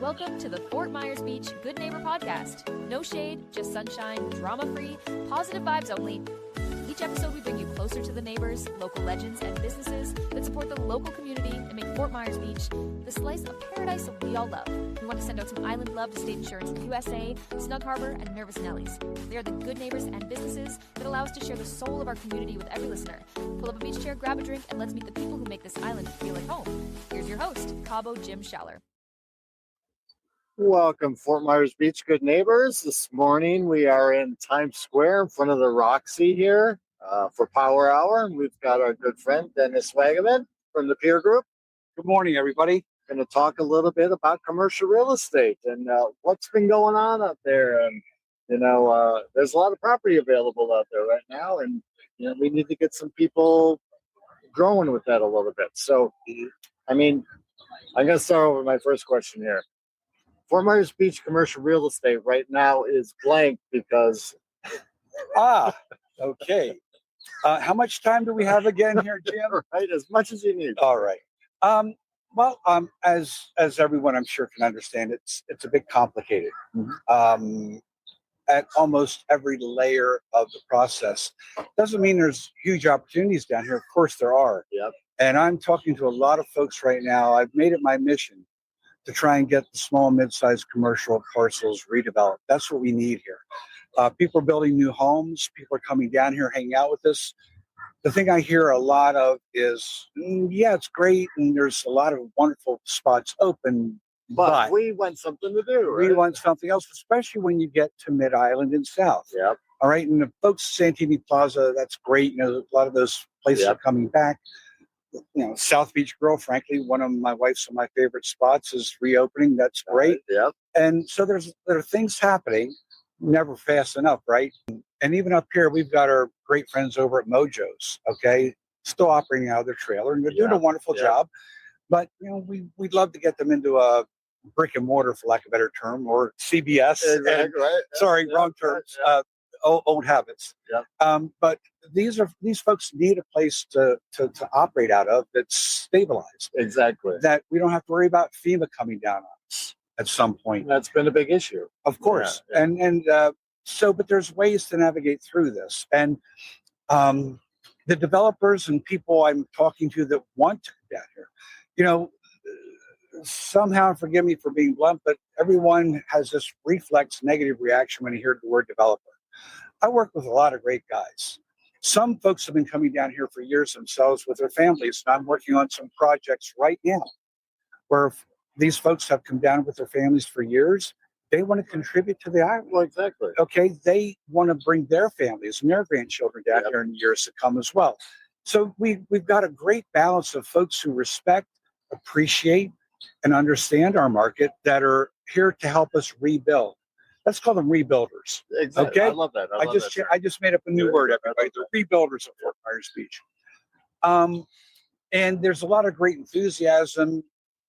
Welcome to the Fort Myers Beach Good Neighbor Podcast. No shade, just sunshine, drama-free, positive vibes only. Each episode we bring you closer to the neighbors, local legends, and businesses that support the local community and make Fort Myers Beach the slice of paradise that we all love. We want to send out some island love to State Insurance USA, Snug Harbor, and Nervous Nellies. They are the good neighbors and businesses that allow us to share the soul of our community with every listener. Pull up a beach chair, grab a drink, and let's meet the people who make this island feel like home. Here's your host, Cabo Jim Schaller. Welcome, Fort Myers Beach good neighbors. This morning we are in Times Square in front of the Roxie here for Power Hour. We've got our good friend Dennis Wagaman from the Pier Group. Good morning, everybody. Going to talk a little bit about commercial real estate and what's been going on out there. And there's a lot of property available out there right now, and we need to get some people growing with that a little bit. So, I'm going to start with my first question here. Fort Myers Beach commercial real estate right now is blank because... Okay. How much time do we have again here, Jim? Right, as much as you need. All right. As everyone I'm sure can understand, it's a bit complicated. Mm-hmm. At almost every layer of the process. Doesn't mean there's huge opportunities down here. Of course there are. Yep. And I'm talking to a lot of folks right now. I've made it my mission to try and get the small, mid-sized commercial parcels redeveloped. That's what we need here. People are building new homes. People are coming down here, hanging out with us. The thing I hear a lot of is, yeah, it's great, and there's a lot of wonderful spots open, but we want something to do, right? We want something else, especially when you get to Mid-Island and South. Yep. All right, and the folks Santini Plaza, that's great. A lot of those places are coming back. South Beach Grill, frankly, one of my wife's and my favorite spots is reopening. That's great. Yep. And so there are things happening, never fast enough, right? And even up here, we've got our great friends over at Mojo's, okay? Still operating out of their trailer, and they're doing a wonderful job. But, we'd love to get them into a brick and mortar, for lack of a better term, or CBS. Exactly, right. Sorry, wrong terms. Old habits. Yep. But these folks need a place to operate out of that's stabilized. Exactly. That we don't have to worry about FEMA coming down on us at some point. That's been a big issue. Of course. Yeah. But there's ways to navigate through this. And the developers and people I'm talking to that want to come down here, somehow, forgive me for being blunt, but everyone has this reflex negative reaction when you hear the word developer. I work with a lot of great guys. Some folks have been coming down here for years themselves with their families, and I'm working on some projects right now where these folks have come down with their families for years. They want to contribute to the island. Well, exactly. Okay, they want to bring their families and their grandchildren down here in years to come as well. So we've got a great balance of folks who respect, appreciate, and understand our market that are here to help us rebuild. Let's call them rebuilders. Exactly. Okay, I love that. I just made up a new word, everybody. The rebuilders of Fort Myers Beach. And there's a lot of great enthusiasm,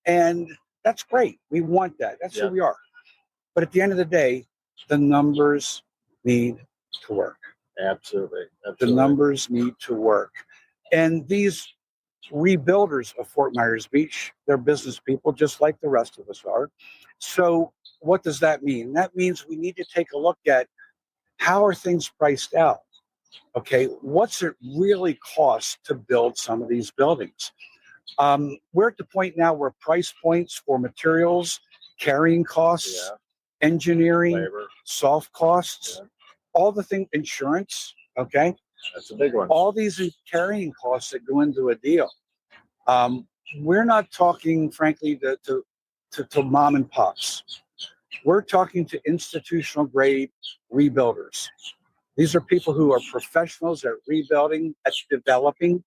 and that's great. We want that. That's who we are. But at the end of the day, the numbers need to work. Absolutely. The numbers need to work. And these rebuilders of Fort Myers Beach, they're business people just like the rest of us are. So what does that mean? That means we need to take a look at how are things priced out? Okay, what's it really cost to build some of these buildings? We're at the point now where price points for materials, carrying costs, engineering, labor, soft costs, all the things, insurance, okay? That's a big one. All these carrying costs that go into a deal. We're not talking, frankly, to mom and pops. We're talking to institutional grade rebuilders. These are people who are professionals at rebuilding, at developing,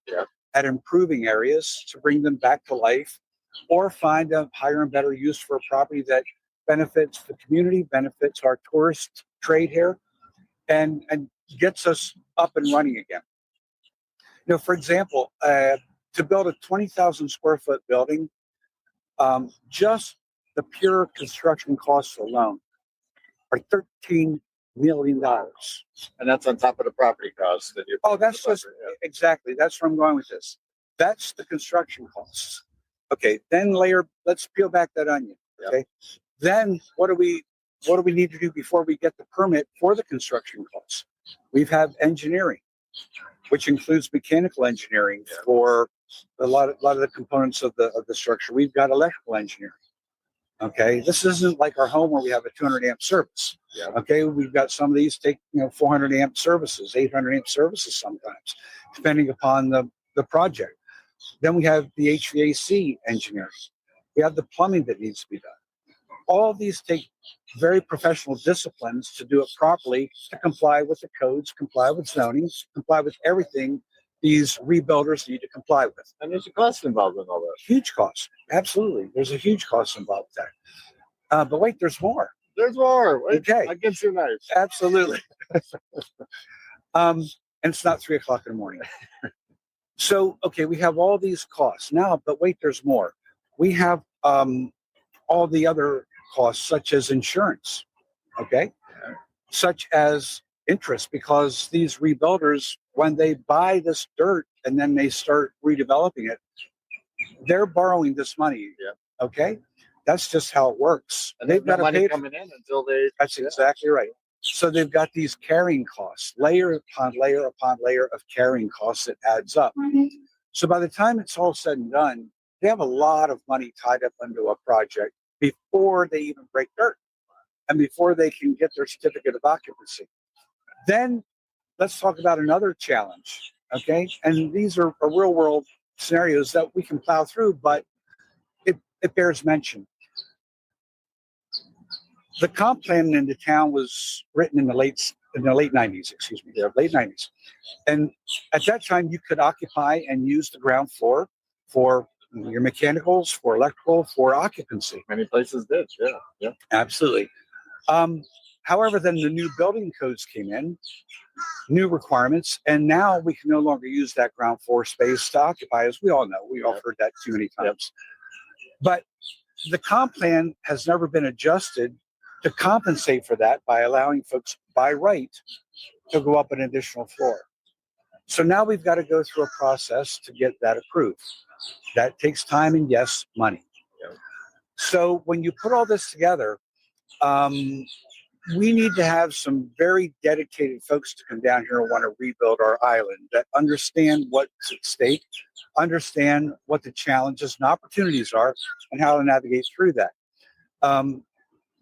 at improving areas to bring them back to life, or find a higher and better use for a property that benefits the community, benefits our tourist trade here, and gets us up and running again. For example, to build a 20,000 square foot building, just the pure construction costs alone are $13 million. And that's on top of the property costs that you're. That's just exactly. That's where I'm going with this. That's the construction costs. Okay, then let's peel back that onion. Okay, Then what do we need to do before we get the permit for the construction costs? We've had engineering, which includes mechanical engineering for a lot of the components of the structure. We've got electrical engineering. Okay, this isn't like our home where we have a 200 amp service. Yeah. Okay, we've got some of these take 400 amp services, 800 amp services sometimes, depending upon the project. Then we have the HVAC engineering. We have the plumbing that needs to be done. All of these take very professional disciplines to do it properly, to comply with the codes, comply with zoning, comply with everything these rebuilders need to comply with. And there's a cost involved in all that. Huge cost. Absolutely. There's a huge cost involved with that. But wait, there's more. There's more. Wait, Okay. I get you nice. Absolutely. And it's not 3:00 in the morning. So, okay, we have all these costs now, but wait, there's more. We have all the other costs, such as insurance, okay, such as interest, because these rebuilders, when they buy this dirt and then they start redeveloping it, they're borrowing this money. Yeah. Okay, that's just how it works. And They've no got to money pay. coming in until they. That's exactly right. So they've got these carrying costs, layer upon layer upon layer of carrying costs that adds up. So by the time it's all said and done, they have a lot of money tied up into a project before they even break dirt and before they can get their certificate of occupancy. Then let's talk about another challenge, okay? And these are real world scenarios that we can plow through, but it bears mention. The comp plan in the town was written in the late 90s, late 90s. And at that time, you could occupy and use the ground floor for your mechanicals, for electrical, for occupancy. Many places did, yeah. Absolutely. However, then the new building codes came in, new requirements, and now we can no longer use that ground floor space to occupy, as we all know. We all heard that too many times. But the comp plan has never been adjusted to compensate for that by allowing folks by right to go up an additional floor. So now we've got to go through a process to get that approved. That takes time and, yes, money. Yeah. So when you put all this together, we need to have some very dedicated folks to come down here and want to rebuild our island, that understand what's at stake, understand what the challenges and opportunities are, and how to navigate through that.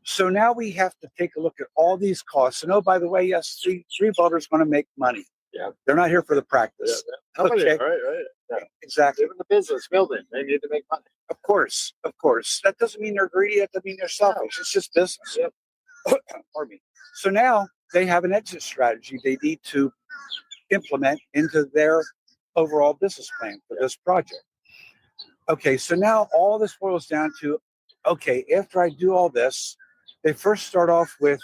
So now we have to take a look at all these costs. And oh, by the way, yes, the rebuilders want to make money. Yeah. They're not here for the practice. Yeah. Okay. Right. Yeah. Exactly. They're in the business building. They need to make money. Of course. That doesn't mean they're greedy. That doesn't mean they're selfish. It's just business. Yep. Pardon me. So now they have an exit strategy they need to implement into their overall business plan for this project. Okay, so now all this boils down to, okay, after I do all this, they first start off with,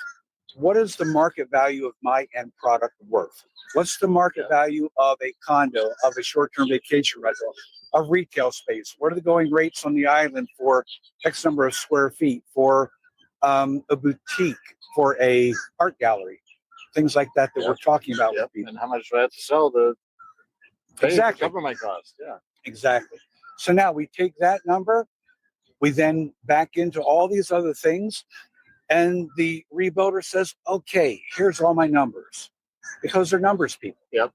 what is the market value of my end product worth? What's the market value of a condo, of a short-term vacation rental, of retail space? What are the going rates on the island for X number of square feet, for a boutique, for a art gallery, things like that we're talking about with people. And how much do I have to sell to pay to cover my costs? Yeah. Exactly. So now we take that number, we then back into all these other things, and the rebuilder says, okay, here's all my numbers. Because they're numbers people. Yep.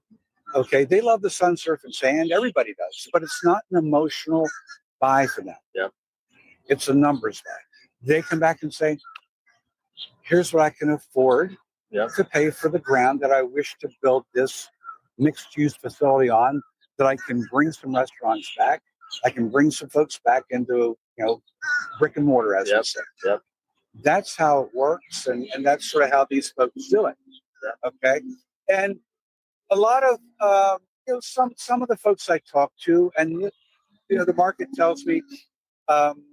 Okay, they love the sun, surf, and sand. Everybody does. But it's not an emotional buy for them. Yep. It's a numbers buy. They come back and say, here's what I can afford to pay for the ground that I wish to build this mixed-use facility on, that I can bring some restaurants back. I can bring some folks back into, brick and mortar, as we say. Yep. That's how it works, and that's sort of how these folks do it. Okay, and a lot of some of the folks I talk to, and the market tells me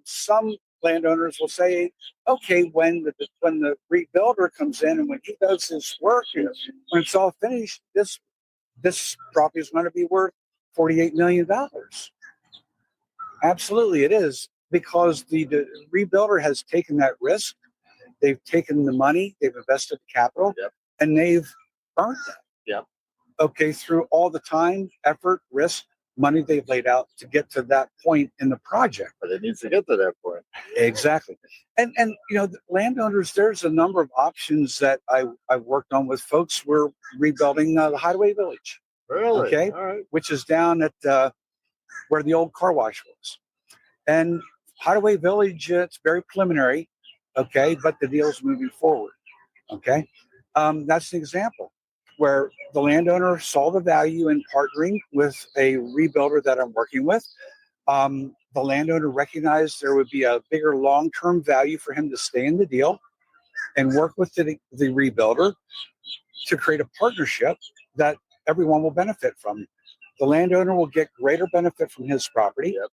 some landowners will say, okay, when the rebuilder comes in and when he does his work, and when it's all finished, this property is going to be worth $48 million. Absolutely, it is, because the rebuilder has taken that risk. They've taken the money, they've invested the capital. And they've earned that. Yep. Okay, through all the time, effort, risk, money they've laid out to get to that point in the project. But it needs to get to that point. Exactly. And the landowners, there's a number of options that I've worked on with folks. We're rebuilding the Hideaway Village. Really? Okay. All right. Which is down at where the old car wash was. And Hideaway Village, it's very preliminary, okay, but the deal's moving forward, okay? That's an example where the landowner saw the value in partnering with a rebuilder that I'm working with. The landowner recognized there would be a bigger long-term value for him to stay in the deal and work with the rebuilder to create a partnership that everyone will benefit from. The landowner will get greater benefit from his property. Yep.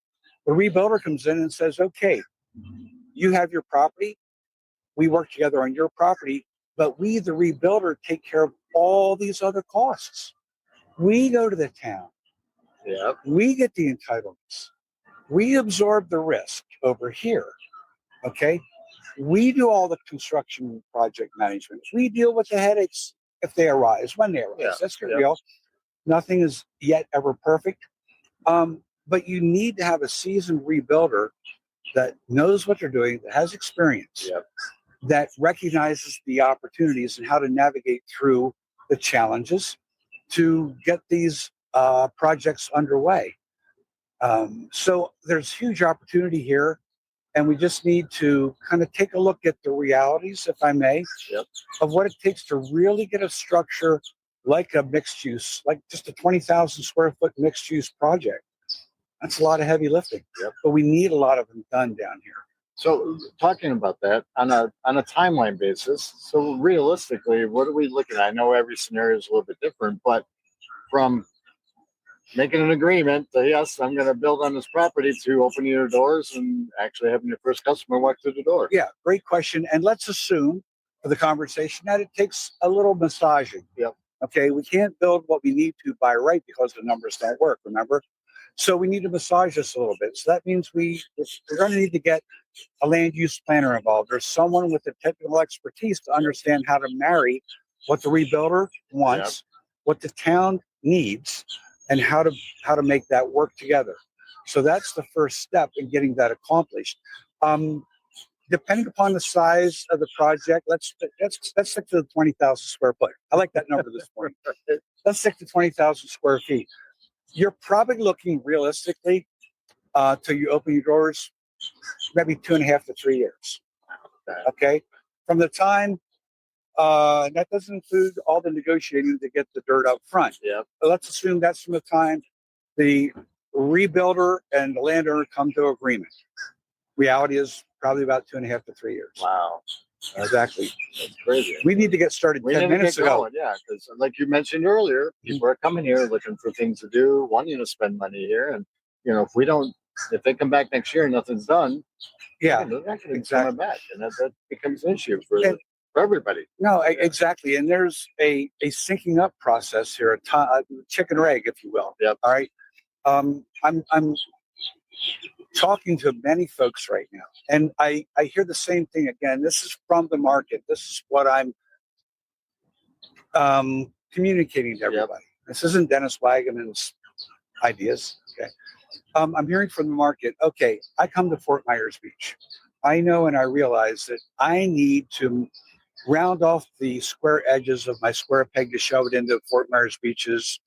The rebuilder comes in and says, okay, you have your property. We work together on your property, but we, the rebuilder, take care of all these other costs. We go to the town. Yep. We get the entitlements. We absorb the risk over here. Okay. We do all the construction project management. We deal with the headaches if they arise, when they arise. Yeah. Let's get Yep. real. Nothing is yet ever perfect. But you need to have a seasoned rebuilder that knows what they're doing, that has experience, Yep. that recognizes the opportunities and how to navigate through the challenges to get these projects underway. So there's huge opportunity here, and we just need to kind of take a look at the realities, if I may, Yep. of what it takes to really get a structure like a mixed use, like just a 20,000 square foot mixed use project. That's a lot of heavy lifting, Yep. but we need a lot of them done down here. So talking about that on a timeline basis, so realistically, what are we looking at? I know every scenario is a little bit different, but from making an agreement that yes, I'm going to build on this property to opening your doors and actually having your first customer walk through the door. Yeah, great question. And let's assume for the conversation that it takes a little massaging. Yep. Okay, we can't build what we need to by right because the numbers don't work, remember? So we need to massage this a little bit. So that means we're going to need to get a land use planner involved. There's someone with the technical expertise to understand how to marry what the rebuilder wants, what the town needs, and how to make that work together. So that's the first step in getting that accomplished. Depending upon the size of the project, let's stick to the 20,000 square foot. I like that number this morning. Let's stick to 20,000 square feet. You're probably looking realistically till you open your doors, maybe 2.5 to 3 years. Okay, from the time that doesn't include all the negotiating to get the dirt up front. Yeah. But let's assume that's from the time the rebuilder and the landowner come to agreement. Reality is probably about 2.5 to 3 years. Wow. Exactly. That's crazy. We need to get started We 10 need to minutes get ago. going, yeah, because like you mentioned earlier, people are coming here looking for things to do, wanting to spend money here, and if they come back next year and nothing's done, Yeah, they're not going to be exactly. coming back, and that becomes an issue for everybody. No, exactly. And there's a syncing up process here, a chicken or egg, if you will. Yep. All right. I'm talking to many folks right now, and I hear the same thing again. This is from the market. This is what I'm communicating to everybody. This isn't Dennis Wagaman's ideas. Okay. I'm hearing from the market. Okay, I come to Fort Myers Beach. I know and I realize that I need to round off the square edges of my square peg to shove it into Fort Myers Beach's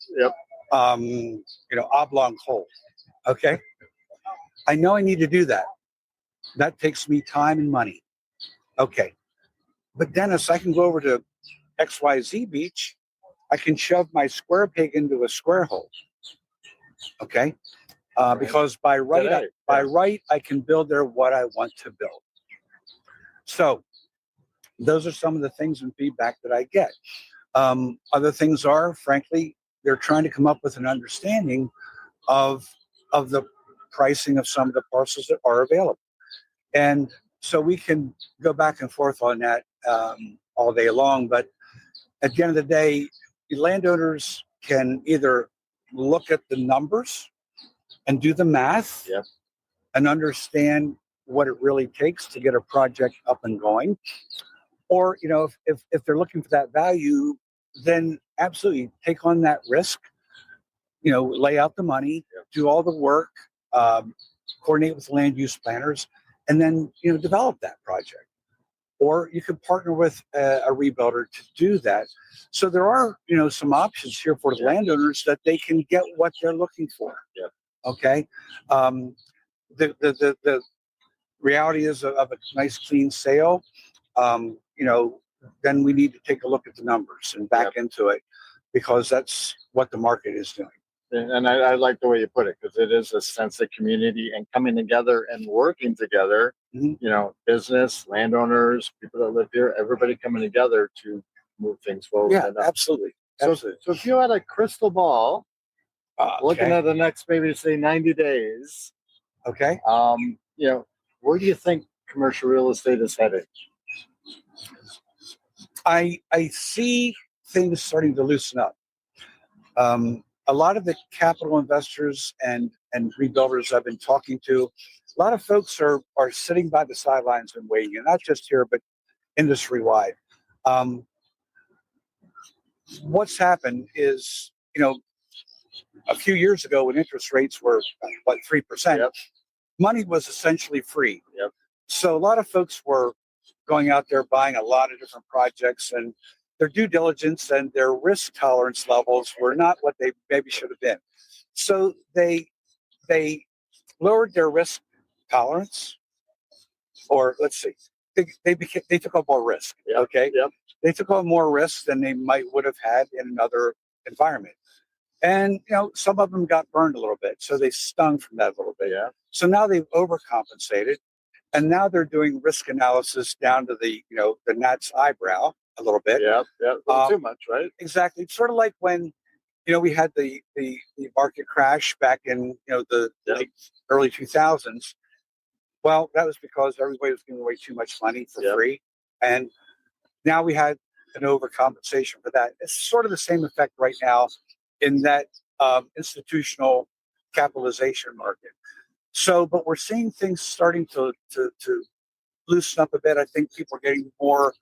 oblong hole. Okay. I know I need to do that. That takes me time and money. Okay. But Dennis, I can go over to XYZ Beach. I can shove my square peg into a square hole. Okay. Because by right, I can build there what I want to build. So those are some of the things and feedback that I get. Other things are, frankly, they're trying to come up with an understanding of the pricing of some of the parcels that are available. And so we can go back and forth on that all day long. But at the end of the day, the landowners can either look at the numbers and do the math and understand what it really takes to get a project up and going. Or, if they're looking for that value, then absolutely take on that risk lay out the money, do all the work, coordinate with land use planners, and then, develop that project. Or you could partner with a rebuilder to do that. So there are, some options here for the landowners that they can get what they're looking for. Yeah. Okay. The reality is of a nice clean sale. Then we need to take a look at the numbers and back into it, because that's what the market is doing. And I like the way you put it, because it is a sense of community and coming together and working together. Business, landowners, people that live here, everybody coming together to move things forward. Yeah, absolutely. So if you had a crystal ball, looking at the next, maybe say 90 days, okay, where do you think commercial real estate is headed? I see things starting to loosen up. A lot of the capital investors and rebuilders I've been talking to, a lot of folks are sitting by the sidelines and waiting, and not just here, but industry-wide. What's happened is, a few years ago when interest rates were, 3%, money was essentially free. So a lot of folks were going out there buying a lot of different projects, and their due diligence and their risk tolerance levels were not what they maybe should have been. So they lowered their risk tolerance, or let's see, they took on more risk. Okay. They took on more risk than they would have had in another environment. And, some of them got burned a little bit. So they stung from that a little bit. So now they've overcompensated. And now they're doing risk analysis down to the gnat's eyebrow a little bit. Too much, right? Exactly. It's sort of like when, we had the market crash back in, the late early 2000s. Well, that was because everybody was giving away too much money for free. And now we had an overcompensation for that. It's sort of the same effect right now in that institutional capitalization market. So, but we're seeing things starting to loosen up a bit. I think people are getting more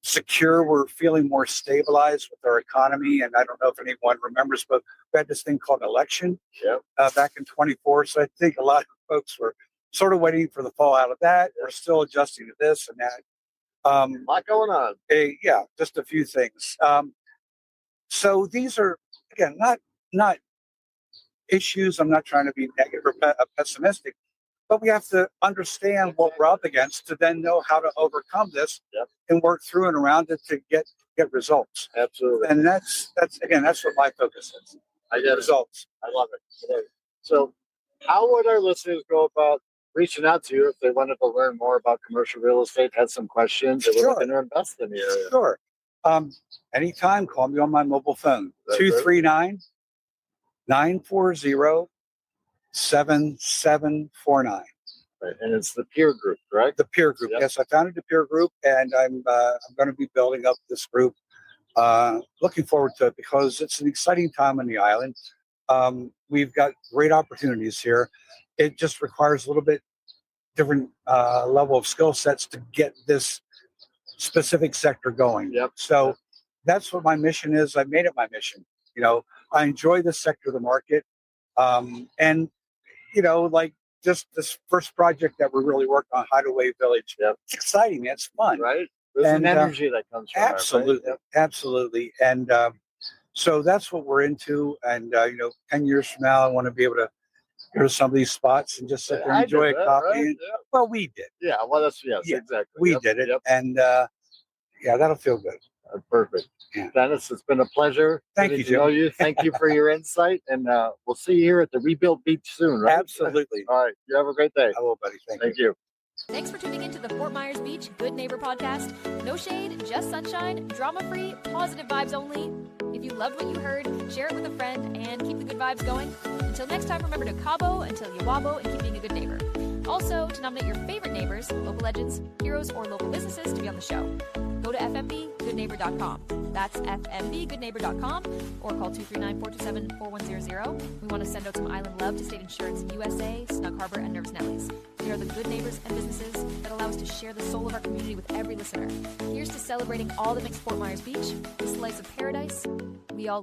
secure. We're feeling more stabilized with our economy. And I don't know if anyone remembers, but we had this thing called election back in 24. So I think a lot of folks were sort of waiting for the fallout of that. We're still adjusting to this and that. A lot going on. Just a few things. So these are, again, not issues. I'm not trying to be negative or pessimistic, but we have to understand what we're up against to then know how to overcome this and work through and around it to get results. Absolutely. And that's what my focus is. I get results. I love it. So how would our listeners go about reaching out to you if they wanted to learn more about commercial real estate, had some questions, they were looking to invest in the area? Sure. Anytime, call me on my mobile phone, 239-940-7749. Right. And it's the Pier Group, correct? The Pier Group. Yes, I founded the Pier Group, and I'm going to be building up this group. Looking forward to it because it's an exciting time on the island. We've got great opportunities here. It just requires a little bit different level of skill sets to get this specific sector going. So that's what my mission is. I made it my mission. I enjoy this sector of the market. And, like just this first project that we're really working on, Hideaway Village. It's exciting, man. It's fun. Right. There's an energy that comes from absolutely. That, right? Absolutely. And so that's what we're into. And, 10 years from now, I want to be able to go to some of these spots and just sit there and enjoy a coffee. Right? Well, we did. Yeah, well, exactly. We did it. And, that'll feel good. Perfect. Yeah. Dennis, it's been a pleasure. Thank you, Jim. Thank you for your insight. And we'll see you here at the Rebuilt Beach soon, right? Absolutely. All right. You have a great day. I will, buddy. Thank you. Thanks for tuning into the Fort Myers Beach Good Neighbor podcast. No shade, just sunshine, drama-free, positive vibes only. If you loved what you heard, share it with a friend and keep the good vibes going. Until next time, remember to Cabo until you wabo and keep being a good neighbor. Also, to nominate your favorite neighbors, local legends, heroes, or local businesses to be on the show, go to FMBGN-ROXIE-Dennis. That's FMBGoodneighbor.com or call 239-427-4100. We want to send out some island love to State Insurance USA, Snug Harbor, and Nervous Nellies. They are the good neighbors and businesses that allow us to share the soul of our community with every listener. Here's to celebrating all that makes Fort Myers Beach, the slice of paradise we all